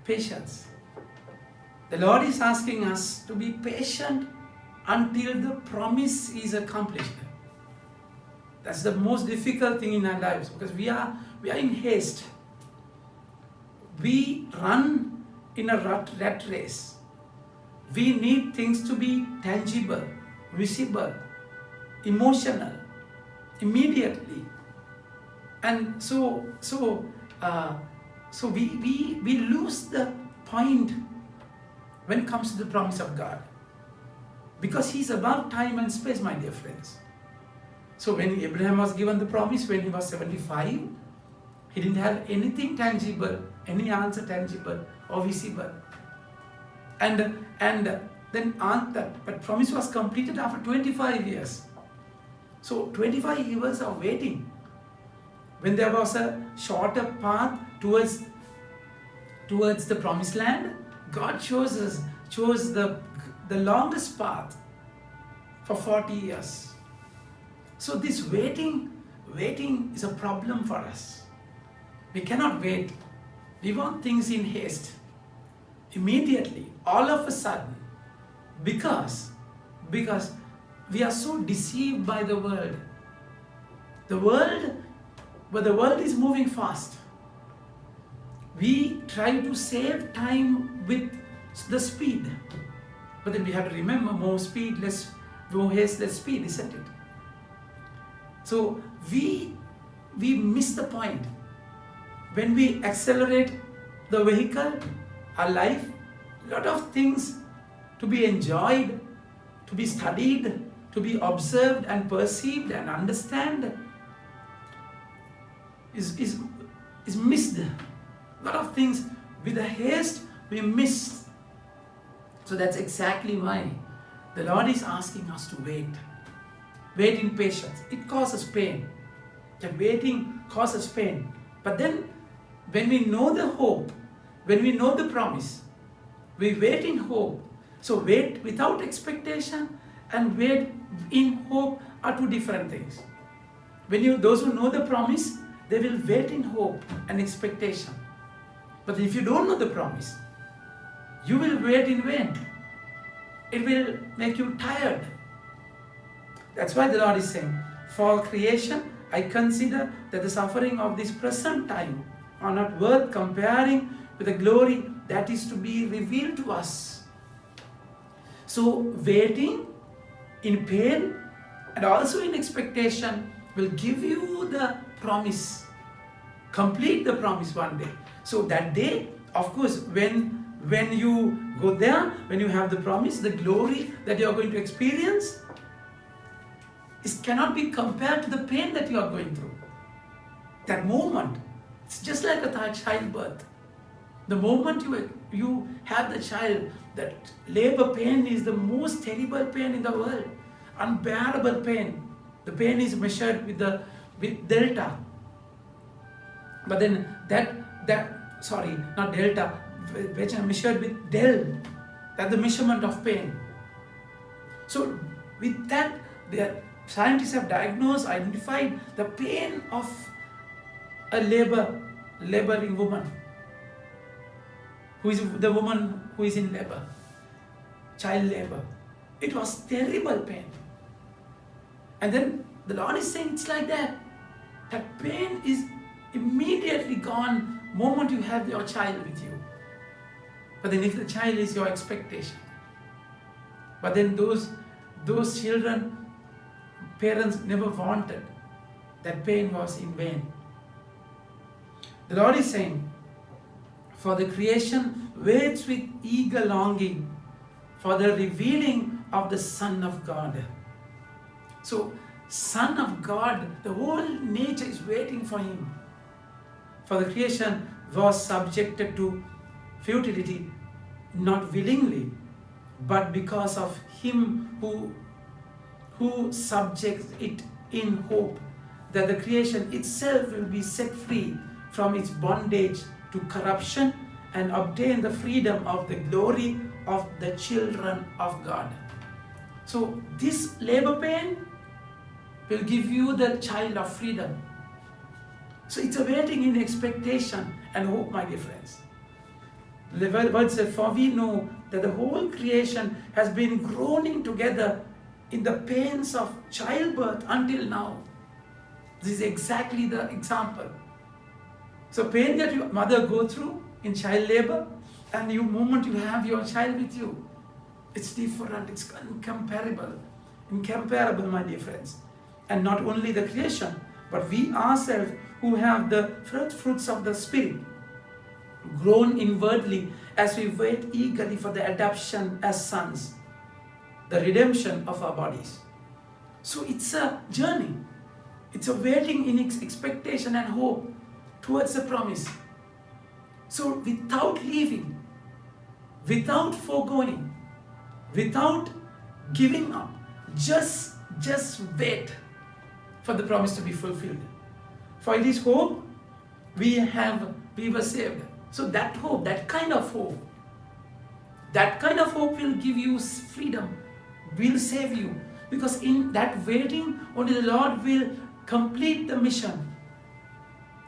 Patience. The Lord is asking us to be patient until the promise is accomplished. That's the most difficult thing in our lives, because we are in haste. We run in a rat race. We need things to be tangible, visible, emotional, immediately. And so we lose the point when it comes to the promise of God. Because He's above time and space, my dear friends. So when Abraham was given the promise when he was 75, he didn't have anything tangible, any answer tangible or visible. And then that promise was completed after 25 years. So 25 years of waiting. When there was a shorter path towards the promised land, God chose the longest path for 40 years. So this waiting is a problem for us. We cannot wait. We want things in haste, immediately, all of a sudden, because we are so deceived by the world. The world is moving fast. We try to save time with the speed, but then we have to remember more haste, less speed, isn't it? So we miss the point. When we accelerate the vehicle, our life, a lot of things to be enjoyed, to be studied, to be observed and perceived and understand is missed. A lot of things with the haste we miss. So that's exactly why the Lord is asking us to wait. Wait in patience. It causes pain. That waiting causes pain. But then when we know the hope, when we know the promise, we wait in hope. So wait without expectation and wait in hope are two different things. Those who know the promise, they will wait in hope and expectation. But if you don't know the promise, you will wait in vain. It will make you tired. That's why the Lord is saying, for creation, I consider that the suffering of this present time are not worth comparing with the glory that is to be revealed to us. So waiting in pain and also in expectation will give you the promise, complete the promise one day. So that day, of course, when you go there, when you have the promise, the glory that you are going to experience, it cannot be compared to the pain that you are going through. That moment, it's just like a childbirth. The moment you have the child, that labor pain is the most terrible pain in the world, unbearable pain. The pain is measured with delta. But then measured with del. That's the measurement of pain. So with that, the scientists have identified the pain of a laboring woman, who is the woman who is in labor, child labor. It was terrible pain. And then the Lord is saying it's like that. That pain is immediately gone moment you have your child with you. But then if the child is your expectation, but then those children, parents never wanted, that pain was in vain. The Lord is saying, for the creation waits with eager longing for the revealing of the Son of God. So, Son of God, the whole nature is waiting for Him. For the creation was subjected to futility, not willingly, but because of Him who subjects it in hope that the creation itself will be set free from its bondage to corruption and obtain the freedom of the glory of the children of God. So this labor pain will give you the child of freedom. So it's a waiting in expectation and hope, my dear friends. The word says, for we know that the whole creation has been groaning together in the pains of childbirth until now. This is exactly the example. So pain that your mother go through in child labor, and the moment you have your child with you, it's different, it's incomparable, my dear friends. And not only the creation, but we ourselves who have the first fruits of the Spirit, groan inwardly as we wait eagerly for the adoption as sons, the redemption of our bodies. So it's a journey. It's a waiting in expectation and hope towards the promise. So without leaving, without foregoing, without giving up, just wait for the promise to be fulfilled. For it is hope we were saved. So that hope, that kind of hope will give you freedom, will save you. Because in that waiting, only the Lord will complete the mission.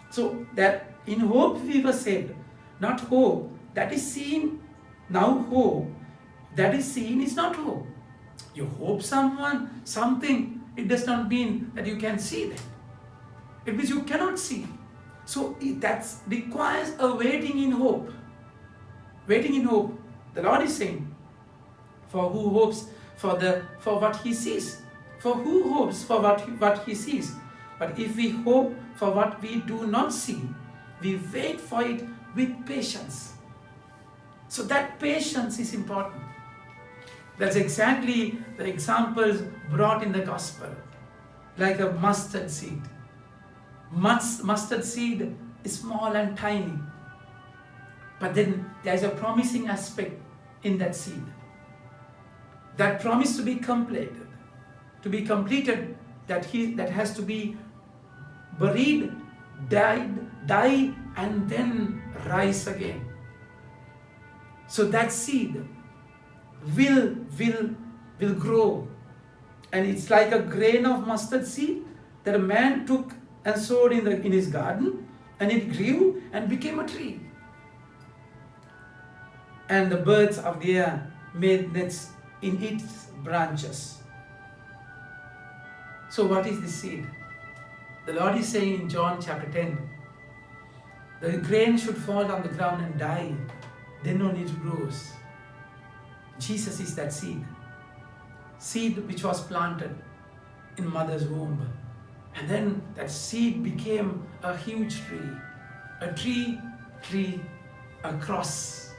So that in hope we were saved, not hope that is seen. Now hope that is seen is not hope. You hope something, it does not mean that you can see that. It means you cannot see. So that requires a waiting in hope. Waiting in hope. The Lord is saying, for who hopes for what he sees. For who hopes for what he sees. But if we hope for what we do not see, we wait for it with patience. So that patience is important. That's exactly the examples brought in the gospel. Like a mustard seed. Mustard seed is small and tiny. But then there's a promising aspect in that seed. That promise to be completed. That has to be buried, die, and then rise again. So that seed will grow. And it's like a grain of mustard seed that a man took and sowed in his garden, and it grew and became a tree. And the birds of the air made nests in its branches. So what is the seed? The Lord is saying in John chapter 10, the grain should fall on the ground and die, then only it grows. Jesus is that seed which was planted in mother's womb. And then that seed became a huge tree, a cross.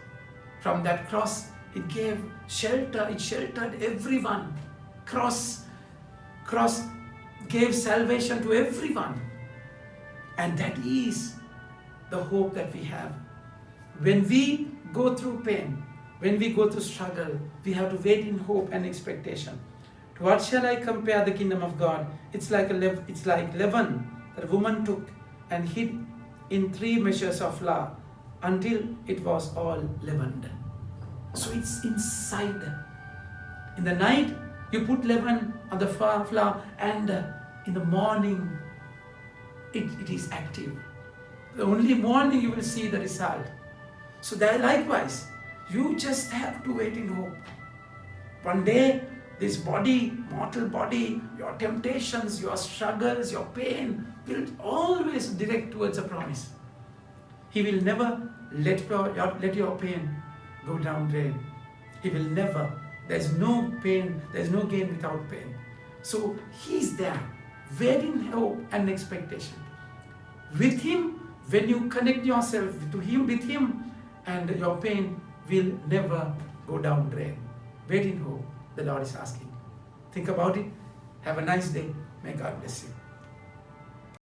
From that cross, it gave shelter, it sheltered everyone. Cross gave salvation to everyone. And that is the hope that we have. When we go through pain, when we go through struggle, we have to wait in hope and expectation. To what shall I compare the kingdom of God? It's like leaven that a woman took and hid in 3 measures of flour until it was all leavened. So it's inside. In the night, you put leaven on the flour, and in the morning, it is active. The only morning you will see the result. So that likewise, you just have to wait in hope. One day, this body, mortal body, your temptations, your struggles, your pain will always direct towards a promise. He will never let your pain go down drain. He will never. There's no pain, there's no gain without pain. So He's there, waiting hope and expectation. With Him, when you connect yourself to Him, with Him, and your pain will never go down drain. Wait in hope, the Lord is asking. Think about it. Have a nice day. May God bless you.